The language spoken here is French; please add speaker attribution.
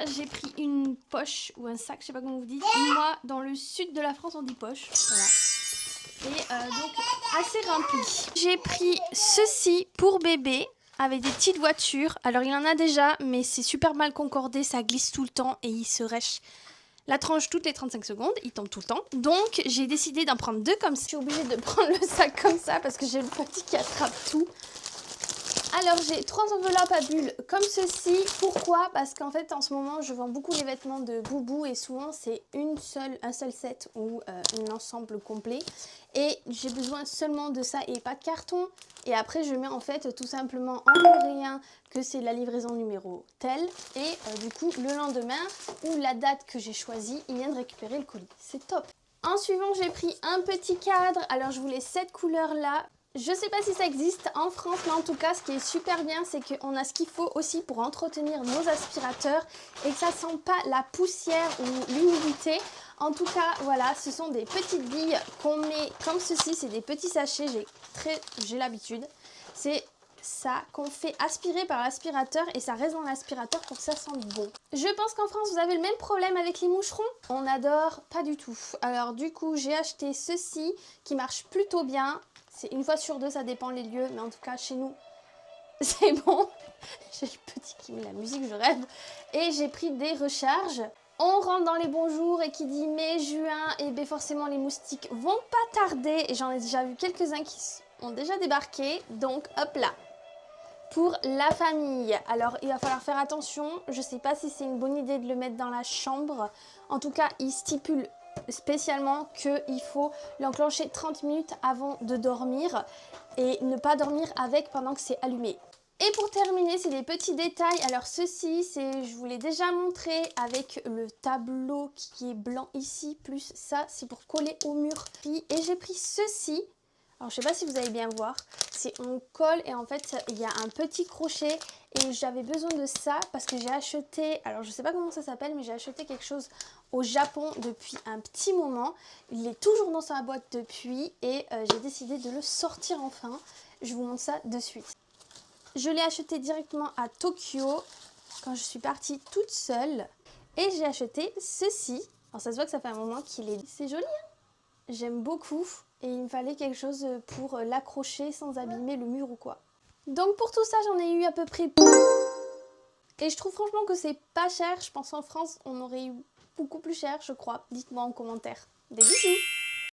Speaker 1: J'ai pris une poche ou un sac, je sais pas comment vous dites. Moi, dans le sud de la France, on dit poche. Voilà. Et donc, assez rempli. J'ai pris ceci pour bébé, avec des petites voitures. Alors, il en a déjà, mais c'est super mal concordé, ça glisse tout le temps et il se rêche la tranche toutes les 35 secondes, il tombe tout le temps. Donc, j'ai décidé d'en prendre 2 comme ça. Je suis obligée de prendre le sac comme ça parce que j'ai le petit qui attrape tout. Alors j'ai 3 enveloppes à bulles comme ceci. Pourquoi? Parce qu'en fait en ce moment je vends beaucoup les vêtements de Boubou et souvent c'est un seul set ou un ensemble complet. Et j'ai besoin seulement de ça et pas de carton. Et après je mets en fait tout simplement en coréen que c'est la livraison numéro telle. Et du coup le lendemain ou la date que j'ai choisie, ils viennent récupérer le colis. C'est top. En suivant j'ai pris un petit cadre. Alors je voulais cette couleur là. Je sais pas si ça existe en France, mais en tout cas, ce qui est super bien, c'est qu'on a ce qu'il faut aussi pour entretenir nos aspirateurs et que ça sent pas la poussière ou l'humidité. En tout cas, voilà, ce sont des petites billes qu'on met comme ceci, c'est des petits sachets, j'ai l'habitude. C'est ça qu'on fait aspirer par l'aspirateur et ça reste dans l'aspirateur pour que ça sente bon. Je pense qu'en France, vous avez le même problème avec les moucherons. On adore pas du tout. Alors du coup, j'ai acheté ceci qui marche plutôt bien. C'est une fois sur 2, ça dépend les lieux, mais en tout cas chez nous, c'est bon. J'ai le petit qui met la musique, je rêve. Et j'ai pris des recharges. On rentre dans les bons jours et qui dit mai, juin, et bien forcément les moustiques vont pas tarder. Et j'en ai déjà vu quelques-uns qui ont déjà débarqué, donc hop là. Pour la famille, alors il va falloir faire attention, je sais pas si c'est une bonne idée de le mettre dans la chambre. En tout cas, il stipule spécialement qu'il faut l'enclencher 30 minutes avant de dormir et ne pas dormir avec pendant que c'est allumé. Et pour terminer, c'est des petits détails. Alors ceci, je vous l'ai déjà montré avec le tableau qui est blanc ici, plus ça, c'est pour coller au mur. Et j'ai pris ceci. Alors je sais pas si vous allez bien voir, on colle et en fait il y a un petit crochet et j'avais besoin de ça parce que j'ai acheté, alors je sais pas comment ça s'appelle, mais j'ai acheté quelque chose au Japon depuis un petit moment. Il est toujours dans sa boîte depuis et j'ai décidé de le sortir enfin. Je vous montre ça de suite. Je l'ai acheté directement à Tokyo quand je suis partie toute seule et j'ai acheté ceci. Alors ça se voit que ça fait un moment qu'il est... C'est joli hein. J'aime beaucoup et il me fallait quelque chose pour l'accrocher sans abîmer le mur ou quoi. Donc pour tout ça, j'en ai eu à peu près... Et je trouve franchement que c'est pas cher. Je pense en France, on aurait eu beaucoup plus cher, je crois. Dites-moi en commentaire. Des bisous!